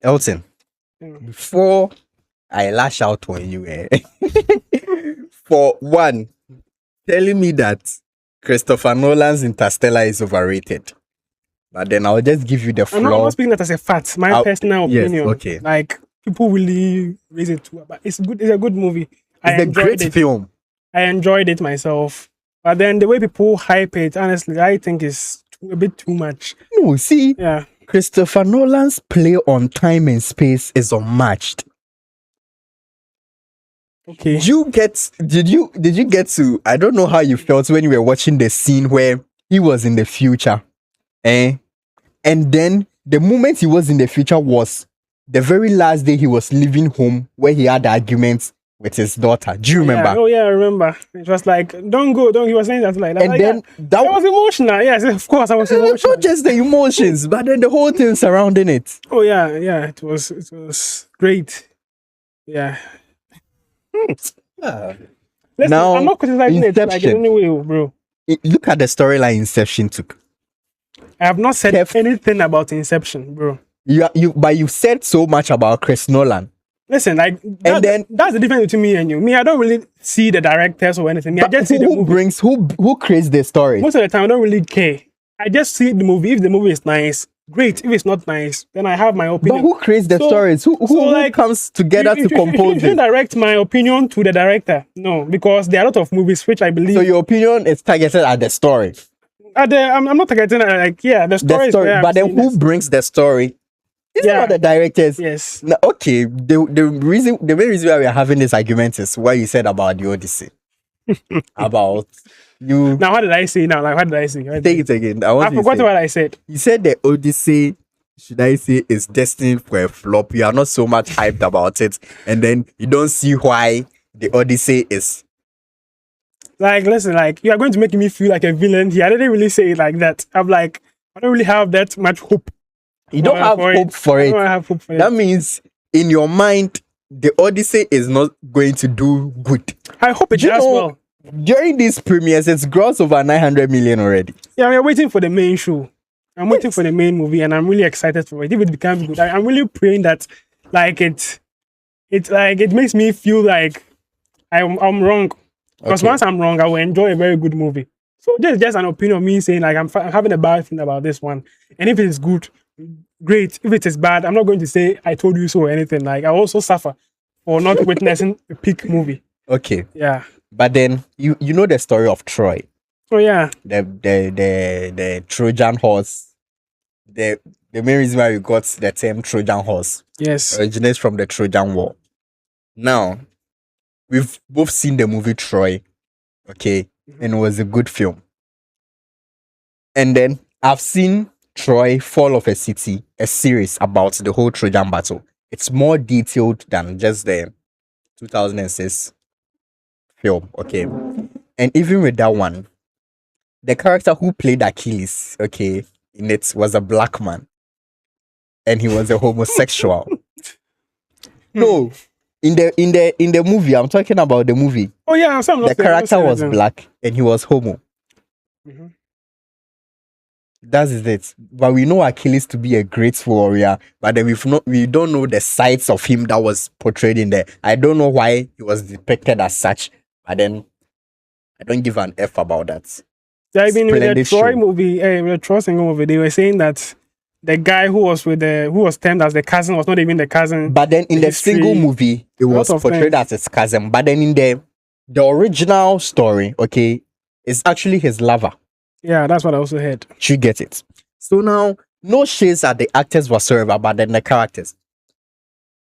Elton, Mm. before I lash out on you, for one, telling me that Christopher Nolan's Interstellar is overrated. But then I'll just give you the I'm not floor. speaking that as a fact. My I'll- personal yes, opinion. okay. Like people really raise it too, but it's good. It's a good movie. I It's a enjoyed great it. film. I enjoyed it myself. But then the way people hype it, honestly, I think is a bit too much. No, see, Yeah. Christopher Nolan's play on time and space is unmatched. Okay. Did you get to, I don't know how you felt when you were watching the scene where he was in the future. And then the moment he was in the future was the very last day he was leaving home where he had arguments with his daughter. Do you remember? Yeah. Oh yeah, I remember. It was like, don't go, don't. He was saying that like that. And Like, then I was emotional. Yes, of course, I was it's emotional. not just the emotions, but then the whole thing surrounding it. Oh yeah, yeah. It was great. Yeah. Ah. Listen, Now, I'm not criticizing it like in Inception. any way, bro. Look at the storyline Inception took. I have not said Kev- anything about Inception, bro. But you said so much about Chris Nolan. Listen, like that's the difference between me and you. Me, I don't really see the directors or anything. Me, I But just see the movie. who creates the story? Most of the time, I don't really care. I just see the movie. If the movie is nice, great. If it's not nice, then I have my But opinion. who creates the So- stories? Who like, comes together to compose You shouldn't it? direct my opinion to the director. No, because there are a lot of movies which I believe. So your opinion is targeted at the story. I'm not targeting like the story. Is where I'm But then seeing who this. brings the story? It's Yeah. not the directors. Yes. No, okay, the main reason why we are having this argument is what you said about the Odyssey. About you. Now, what did I say? Now, like, what did I say? Take it again. I forgot what I said. You said the Odyssey, should I say, is destined for a flop. You are not so much hyped about it, and then you don't see why the Odyssey is. Like, listen, like, you are going to make me feel like a villain here. I didn't really say it like that. I'm like, I don't really have that much hope. You don't have hope for I it. don't have hope for That it. means in your mind, the Odyssey is not going to do good. I hope it Do you does know, well. during these premieres, it's grossed over 900 million already. Yeah, we're waiting for the main show. I'm waiting for the main movie, and I'm really excited for it. If it becomes good, I'm really praying that, like, it makes me feel like I'm wrong. Because Okay. once I'm wrong, I will enjoy a very good movie. So this is just an opinion of me saying like I'm having a bad thing about this one, and if it is good, great. If it is bad, I'm not going to say I told you so or anything. Like I also suffer for not witnessing a peak movie. Okay. Yeah. But then you know the story of Troy, Oh yeah. the Trojan horse. The main reason why we got the term Trojan horse Yes. originates from the Trojan War. Now, we've both seen the movie Troy, okay, and it was a good film. And then I've seen Troy Fall of a City, a series about the whole Trojan battle. It's more detailed than just the 2006 film, okay. And even with that one, the character who played Achilles, okay, in it was a black man, and he was a homosexual. No, in the movie, I'm talking about the movie. Oh yeah. The character was black and he was homo. Mhm. That is it. But we know Achilles to be a great warrior, but then we don't know the sides of him that was portrayed in there. I don't know why he was depicted as such, but then I don't give an F about that. Yeah, I mean, with the Splendid Troy show. movie, with the Troy single movie, they were saying that the guy who was termed as the cousin was not even the cousin. But then in the history, single movie, it was lot of portrayed things. as his cousin. But then in the original story, okay, it's actually his lover. Yeah, that's what I also heard. You get it. So now, no shades at the actors whatsoever, but then the characters.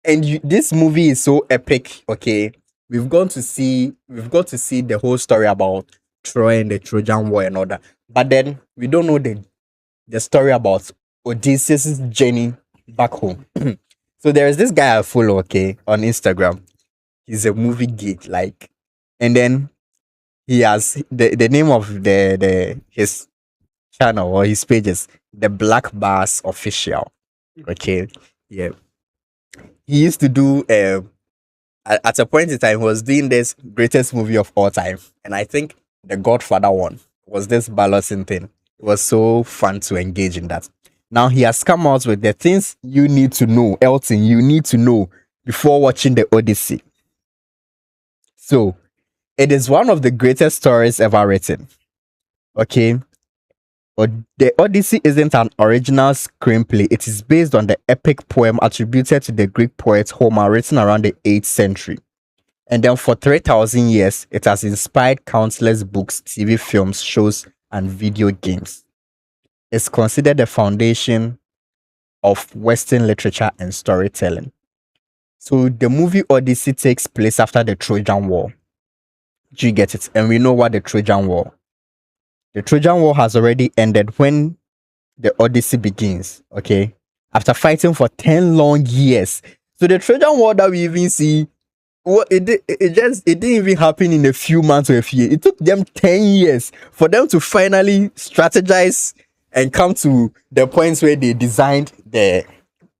And this movie is so epic. Okay, we've got to see the whole story about Troy and the Trojan War and all that. But then we don't know the story about Odysseus' journey back home. So there is this guy I follow, okay, on Instagram. He's a movie geek, like, and then he has the name of his channel or his pages, the Black Bass Official. Okay, yeah. He used to do at a point in time he was doing this greatest movie of all time, and I think the Godfather one was this balancing thing. It was so fun to engage in that. Now he has come out with the things you need to know, Elton, you need to know before watching the Odyssey. So it is one of the greatest stories ever written. Okay. But the Odyssey isn't an original screenplay. It is based on the epic poem attributed to the Greek poet Homer, written around the 8th century. And then for 3,000 years, it has inspired countless books, TV films, shows, and video games. It's considered the foundation of Western literature and storytelling. So the movie Odyssey takes place after the Trojan War. Do you get it? And we know what the Trojan War. The Trojan War has already ended when the Odyssey begins, okay? After fighting for 10 long years. So the Trojan War that we even see, it didn't even happen in a few months or a few years. It took them 10 years for them to finally strategize and come to the points where they designed the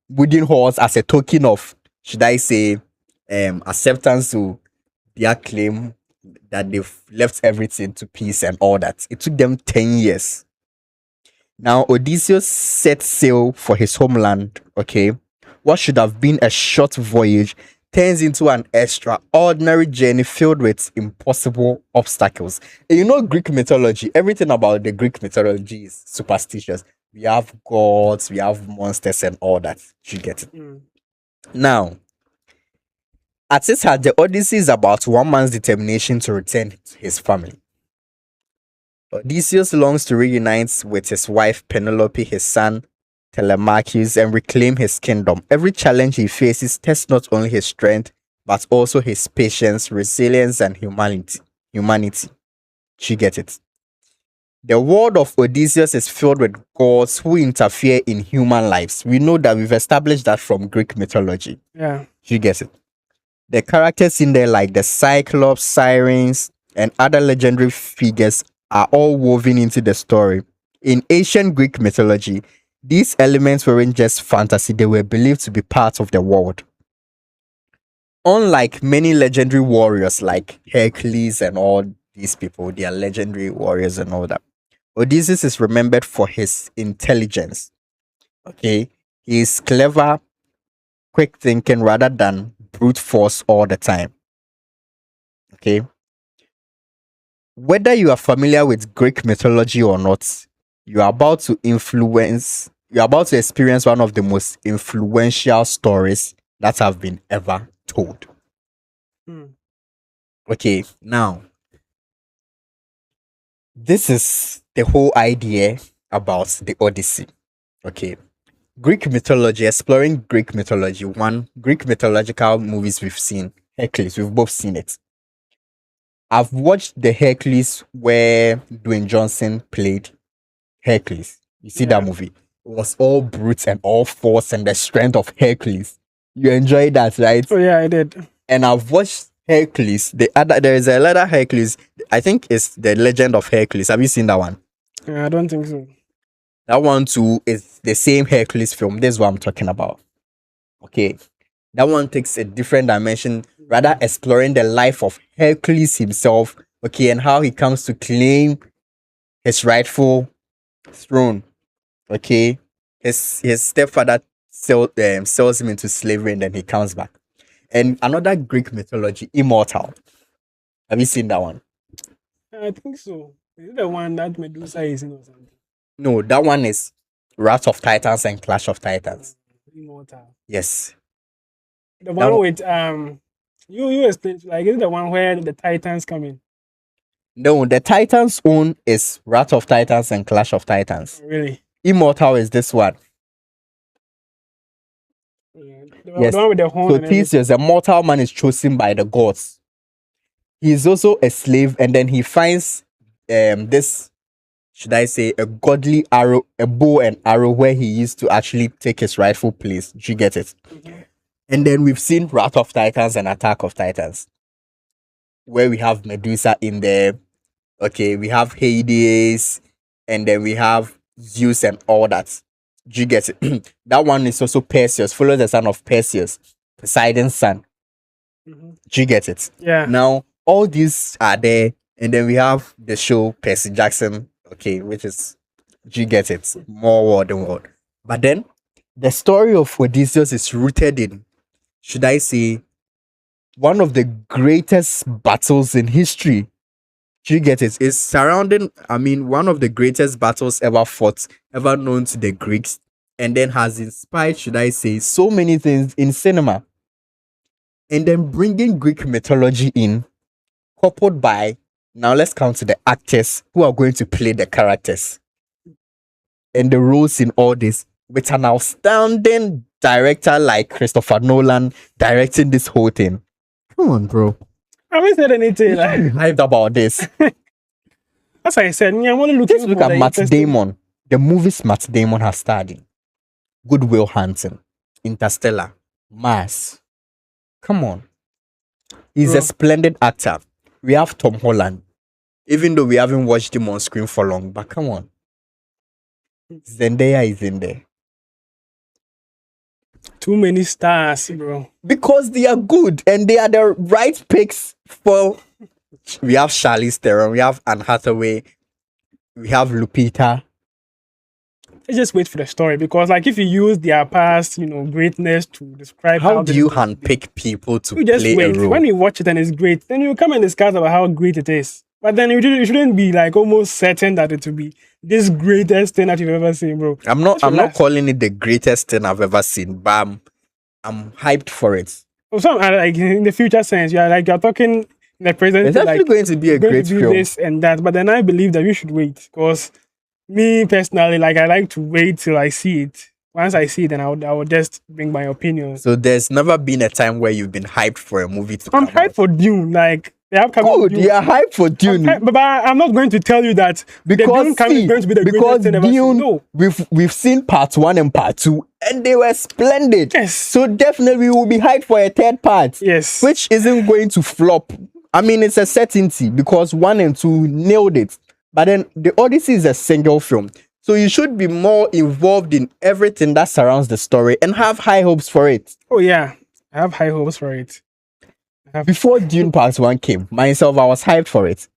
wooden horse as a token of, should I say, acceptance to their claim that they've left everything to peace and all that. It took them 10 years. Now, Odysseus set sail for his homeland, okay? What should have been a short voyage turns into an extraordinary journey filled with impossible obstacles. And you know, Greek mythology, everything about the Greek mythology is superstitious. We have gods, we have monsters, and all that. You get it? Now, at its heart, the Odyssey is about one man's determination to return to his family. Odysseus longs to reunite with his wife Penelope, his son Telemachus, and reclaim his kingdom. Every challenge he faces tests not only his strength, but also his patience, resilience, and humanity. You get it? The world of Odysseus is filled with gods who interfere in human lives. We know that, we've established that from Greek mythology. Yeah. You get it? The characters in there, like the Cyclops, Sirens, and other legendary figures, are all woven into the story. In ancient Greek mythology, these elements weren't just fantasy, they were believed to be part of the world. Unlike many legendary warriors like Hercules and all these people, they are legendary warriors and all that, Odysseus is remembered for his intelligence. Okay? He is clever, quick thinking rather than brute force all the time. Okay? Whether you are familiar with Greek mythology or not, you are about to experience one of the most influential stories that have been ever told. Okay, now, this is the whole idea about the Odyssey. Okay. Greek mythology, exploring Greek mythology. One, Greek mythological movies we've seen, Hercules, we've both seen it. I've watched the Hercules where Dwayne Johnson played Hercules. You see that movie? It was all brute and all force and the strength of Hercules. You enjoyed that, right? Oh yeah, I did. And I've watched Hercules. There is a letter Hercules. I think it's the Legend of Hercules. Have you seen that one? I don't think so. That one too is the same Hercules film. This is what I'm talking about. Okay. That one takes a different dimension, rather exploring the life of Hercules himself, okay, and how he comes to claim his rightful throne. Okay. His stepfather sells him into slavery and then he comes back. And another Greek mythology, Immortal. Have you seen that one? I think so. Is it the one that Medusa is in or something? No, that one is Wrath of Titans and Clash of Titans. Immortal. Yes. The one with you explained, like, is it the one where the Titans come in? No, the Titans own is Wrath of Titans and Clash of Titans. Oh, really? Immortal is this one. Yeah. Yes. The one with the horn. So Theseus, a mortal man, is chosen by the gods. He is also a slave, and then he finds this, should I say, a godly arrow, a bow and arrow, where he used to actually take his rightful place. Did you get it? Mm-hmm. And then we've seen Wrath of Titans and Attack of Titans, where we have Medusa in there. Okay, we have Hades, and then we have Zeus and all that. Do you get it? That one is also Perseus, follow the son of Perseus, Poseidon's son. Mm-hmm. Do you get it? Yeah. Now, all these are there, and then we have the show Percy Jackson, okay, which is, do you get it? More word than word. But then the story of Odysseus is rooted in, should I say, one of the greatest battles in history. Do you get it? It's surrounding, I mean, one of the greatest battles ever fought, ever known to the Greeks, and then has inspired, should I say, so many things in cinema. And then bringing Greek mythology in, coupled by, now let's come to the actors who are going to play the characters and the roles in all this, with an outstanding director like Christopher Nolan directing this whole thing. Come on, bro. I haven't said anything. Like, Hyped about this. as I said, me, I'm only looking Just look for at the Matt interesting- Damon. The movies Matt Damon has starred in: Good Will Hunting, Interstellar, Mars. Come on. He's Bro. a splendid actor. We have Tom Holland. Even though we haven't watched him on screen for long, but come on. Zendaya is in there. Too many stars, bro. Because they are good and they are the right picks for. We have Charlize Theron, we have Anne Hathaway, we have Lupita. Let's just wait for the story, because like if you use their past, greatness to describe How do you they- handpick people to You just play a wait. role? When you watch it and it's great, then you come and discuss about how great it is. But then you shouldn't be like almost certain that it will be this greatest thing that you've ever seen, bro. I'm not relax. calling it the greatest thing I've ever seen, but I'm hyped for it. So like in the future sense, you're talking in the present. It's actually like, going to be a going great to do film. this and that. But then I believe that you should wait, because me personally, like I like to wait till I see it. Once I see it, then I would just bring my opinions. So there's never been a time where you've been hyped for a movie to I'm come hyped out. for Dune. Like the upcoming Good, Dune. you're hyped for Dune. But I'm not going to tell you that the Because Dune coming is going to be the because greatest thing ever seen. Dune, No. we've seen part 1 and part 2, and they were splendid. Yes. So definitely we will be hyped for a third part. Yes. Which isn't going to flop. I mean, it's a certainty because 1 and 2 nailed it. But then the Odyssey is a single film. So you should be more involved in everything that surrounds the story and have high hopes for it. Oh yeah, I have high hopes for it. Before Dune Part 1 came, myself, I was hyped for it.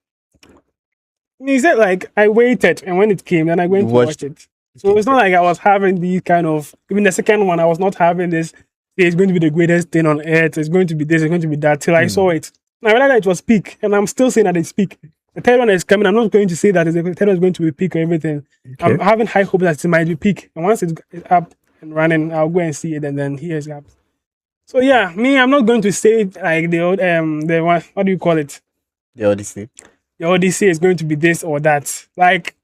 He said like I waited, and when it came, then I went You to watch watched- it. So it's not like I was having these kind of, even the second one, I was not having this. It's going to be the greatest thing on earth. It's going to be this. It's going to be that. Till I saw it, and I realized that it was peak, and I'm still saying that it's peak. The third one is coming. I'm not going to say that the third one is going to be peak or everything. I'm having high hope that it might be peak, and once it's up and running, I'll go and see it, and then here's up. So yeah, me, I'm not going to say it like the old the one. What do you call it? The Odyssey. The Odyssey is going to be this or that. Like,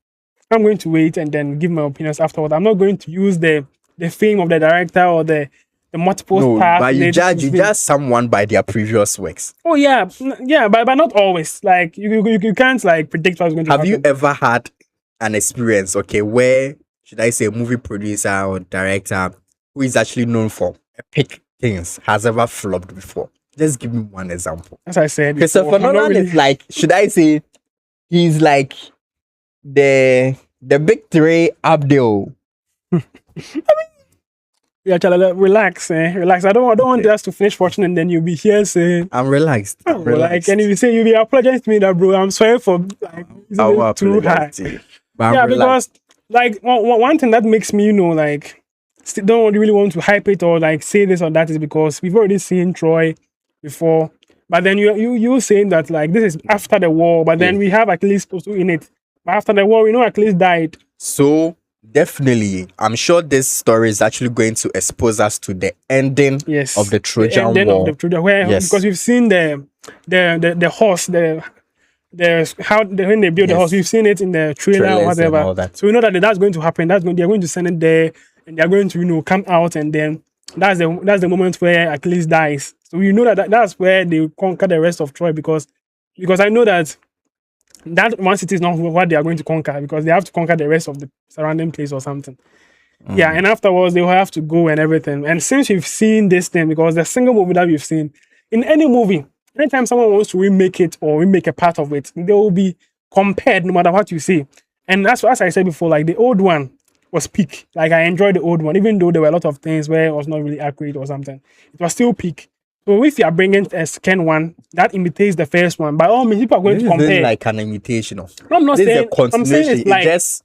I'm going to wait and then give my opinions afterwards. I'm not going to use the fame of the director or the multiple No, stars. but you related to judge someone by their previous works. Oh yeah, yeah, but not always. Like you can't like predict what's going to Have happen. you ever had an experience, okay, where, should I say, a movie producer or director who is actually known for epic things has ever flopped before? Just give me one example. As I said, Christopher before, I'm not Nolan really- is like, should I say, he's like the big three up there. Yeah, Chalala, relax, relax. I don't want us to finish watching and then you'll be here saying, I'm relaxed. I'm like, relaxed. and if you say you'll be apologizing to me that bro, I'm sorry for like I will using it too high. apologize to you. But I'm Yeah, relaxed. because like one thing that makes me, like don't really want to hype it or like say this or that is because we've already seen Troy before. But then you saying that like this is after the war, but then Yeah. we have Achilles also in it. But after the war, we know Achilles died. So definitely, I'm sure this story is actually going to expose us to the ending Yes. of the Trojan ending War. of the Trojan, where Yes. because we've seen the horse, when they build the Yes. horse, we've seen it in the trailer or Trailers and whatever. all that. So we know that that's going to happen. They're going to send it there, and they're going to come out, and then that's the moment where Achilles dies. So you know that's where they conquer the rest of Troy because I know that one city is not what they are going to conquer because they have to conquer the rest of the surrounding place or something. Yeah, and afterwards they will have to go and everything. And since we've seen this thing, because the single movie that we've seen, in any movie, anytime someone wants to remake it or remake a part of it, they will be compared no matter what you say. And as I said before, like the old one was peak. Like I enjoyed the old one, even though there were a lot of things where it was not really accurate or something. It was still peak. So if you are bringing a second one that imitates the first one, by all means, people are going This to isn't compare. like an imitation of. No, I'm not This is a saying. I'm saying continuation. it's like It just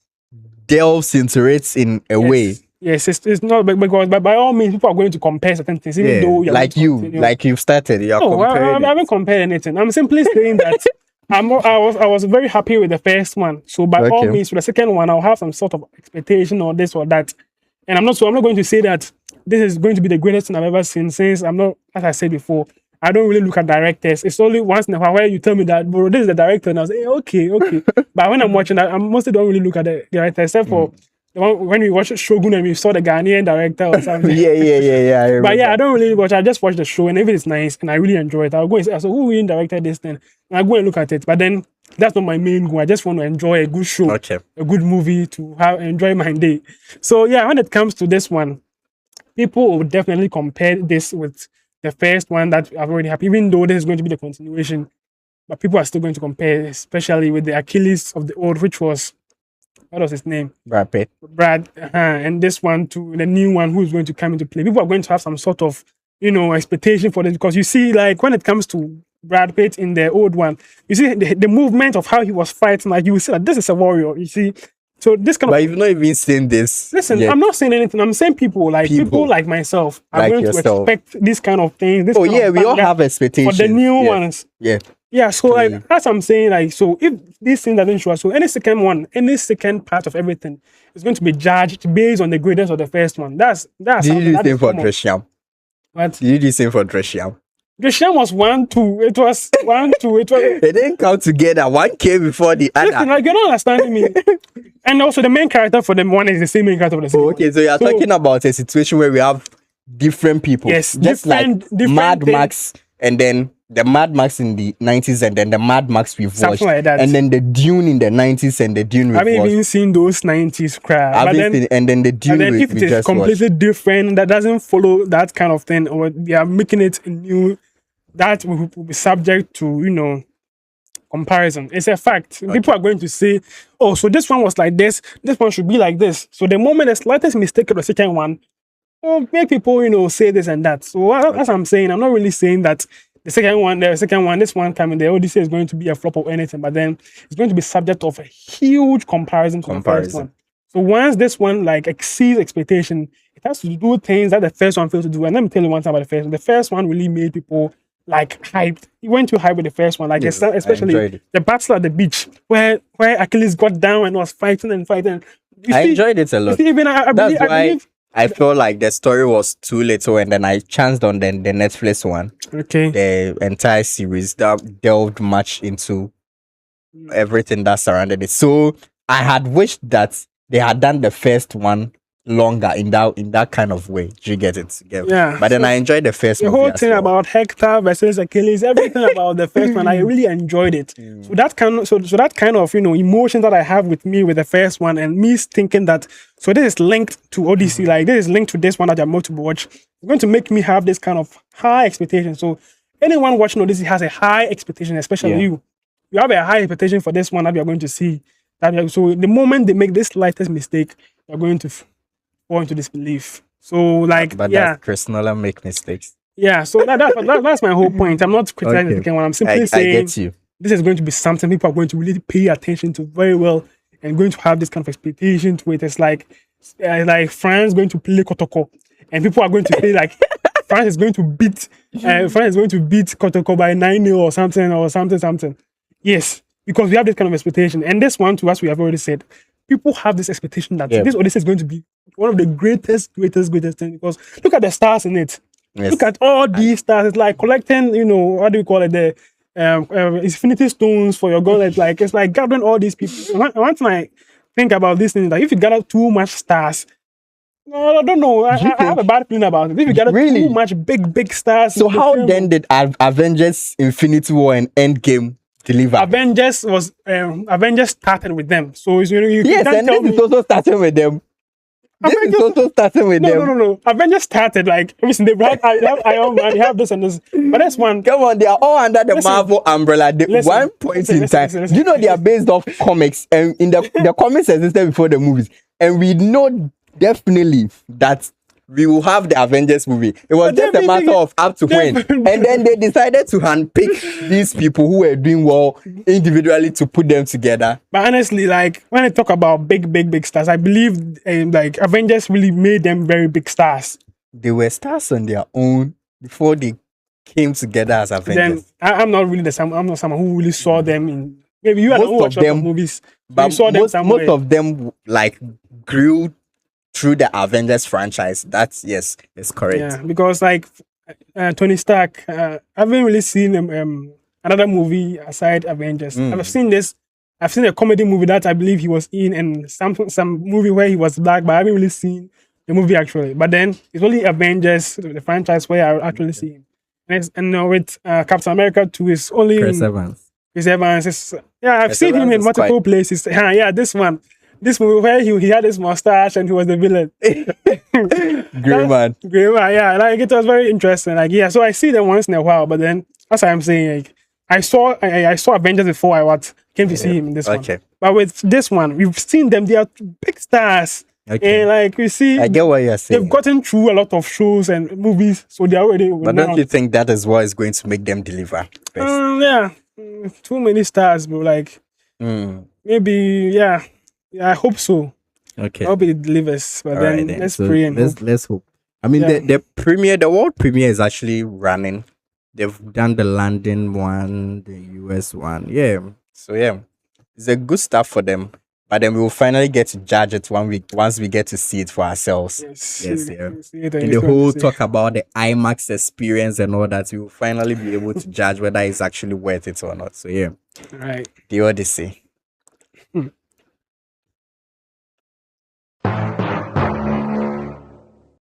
delves into it in a way. Yes, it's not because by all means people are going to compare certain things, even though you're like going to you, continue. like you've started, you're No, comparing I haven't compared anything. I'm simply saying that I was very happy with the first one. So by all Okay. means, for the second one, I'll have some sort of expectation or this or that. And I'm not going to say that this is going to be the greatest thing I've ever seen, since I'm not, as I said before, I don't really look at directors. It's only once in a while where you tell me that, bro, this is the director, and I was like, okay, okay. But when I'm watching that, I mostly don't really look at the director, except for the one when we watched Shogun and we saw the Ghanaian director or something. yeah. I But yeah, I remember. don't really watch. I just watch the show, and if it's nice and I really enjoy it, I'll go and say, "So who really directed this thing?" And I go and look at it. But then that's not my main goal. I just want to enjoy a good show, Okay. a good movie to have enjoy my day. So yeah, when it comes to this one, people will definitely compare this with the first one that I've already had, even though this is going to be the continuation. But people are still going to compare, especially with the Achilles of the old, which was, what was his name? Brad Pitt. Brad, and this one to the new one who's going to come into play. People are going to have some sort of, expectation for this, because you see, like when it comes to Brad Pitt in the old one, you see the movement of how he was fighting. Like you see that this is a warrior. You see, so this kind But of. you've not even seen this. Listen, yet. I'm not saying anything. I'm saying people People. like myself are Like going yourself. to expect this kind of thing. This Oh kind yeah, of we all banger have expectations for the new yeah. ones. Yeah. Yeah, so Clearly. like as I'm saying, like so if this thing doesn't show us, so any second part of everything is going to be judged based on the greatness of the first one. That's Did you something do the that same is for common. Tresham? But Did you do the same for Tresham? the sham was 1-2. It was 1-2. It was They didn't come together. One came before the listen, other. like you're not understanding me. And also the main character for them one is the same main character for the second Oh, okay, one. so you're talking about a situation where we have different people. Yes, just different Mad things. Max, and then the Mad Max in the 90s, and then the Mad Max we've watched, Something like that. and then the Dune in the 90s, and the Dune I we've haven't watched. even seen those 90s crap. But then, And then the Dune and then we, if we it is just completely watched. different, that doesn't follow that kind of thing, or they are making it new, that will be subject to, comparison. It's a fact. People are going to say, oh, so this one was like this one should be like this. So the moment the slightest mistake of the second one will make people, say this and that. So as I'm saying, I'm not really saying that the second one, this one coming, the Odyssey is going to be a flop or anything, but then it's going to be subject of a huge comparison to the first one. So once this one like exceeds expectation, it has to do things that the first one failed to do. And let me tell you one thing about the first one. The first one really made people like hyped. He went too high with the first one, like Yes, especially the battle at the beach where Achilles got down and was fighting and fighting. I enjoyed it a lot. Even That's believe, why I felt like the story was too little, and then I chanced on the Netflix one. Okay. The entire series that delved much into everything that surrounded it. So I had wished that they had done the first one longer in that kind of way. Do you get it? Yeah. But then I enjoyed the first the movie whole as thing well. about Hector versus Achilles, everything about the first one, I really enjoyed it. So that kind of emotion that I have with the first one, and me thinking that so this is linked to Odyssey, like this is linked to this one that I'm about to watch. It's going to make me have this kind of high expectation. So anyone watching Odyssey has a high expectation, especially you. You have a high expectation for this one that you're going to see. So the moment they make this slightest mistake, you're going to fall into disbelief. So like, but yeah. that's Chris Nolan make mistakes. Yeah, so that's my whole point. I'm not criticizing the second one. I'm simply saying I get you. This is going to be something people are going to really pay attention to very well, and going to have this kind of expectation to it. It's like France going to play Kotoko, and people are going to say like France is going to beat Kotoko by 9-0 or something. Yes, because we have this kind of expectation, and this one, to us, we have already said, people have this expectation that this Odyssey is going to be one of the greatest things, because look at the stars in it. Yes. Look at all these stars. It's like collecting, what do you call it? The infinity stones for your gauntlet. It's like gathering all these people. One thing I think about this thing is that if you gather too much stars, no, I don't know. I have a bad feeling about it. If you gather too much big stars. So how then did Avengers Infinity War and Endgame deliver? Avengers started with them. So you yes, can't and tell this me. is also starting with them. No. Avengers started like obviously they have Iron Man, they have this and this. But that's one. Come on, they are all under the Marvel umbrella. One point in time. Do you know they are based off comics, and in the comics existed before the movies, and we know definitely that we will have the Avengers movie. It was But just a they- matter of up to when. And then they decided to handpick these people who were doing well individually to put them together. But honestly, like when I talk about big stars, I believe like Avengers really made them very big stars. They were stars on their own before they came together as Avengers. Then I'm not really I'm not someone who really saw them in. Maybe you are the Most who of watch a lot of them- movies. But you saw them most somewhere. of them like grew through the Avengers franchise. That's yes, it's correct. Yeah, because like Tony Stark, I haven't really seen another movie aside Avengers. I've seen this. I've seen a comedy movie that I believe he was in, and some movie where he was black, but I haven't really seen the movie actually. But then it's only Avengers, the franchise, where I actually see him. And with Captain America 2, it's only Chris Evans. Chris Evans. I've Chris seen him Evans in is multiple places. Yeah, this movie where he had his mustache and he was the villain. Great man. Great, yeah, like it was very interesting. Like, yeah, so I see them once in a while, but then as I'm saying, like I saw Avengers before I came to see him in this one. Okay. But with this one, we've seen them; they are big stars, Okay. and like we see, I get what you're saying. they've gotten through a lot of shows and movies, so they're already. But don't you think that is what is going to make them deliver? First? Yeah, too many stars, bro. Like maybe, yeah, I hope so. Okay. I hope it delivers, but All then right then. let's So pray and hope. let's hope. I mean, Yeah. the world premiere is actually running. They've done the London one, the US one. Yeah. So yeah, it's a good stuff for them. But then we will finally get to judge it once we get to see it for ourselves. Yes, Yes, yeah. And And the whole talk about the IMAX experience and all that, we will finally be able to judge whether it's actually worth it or not. So yeah, Right. the Odyssey.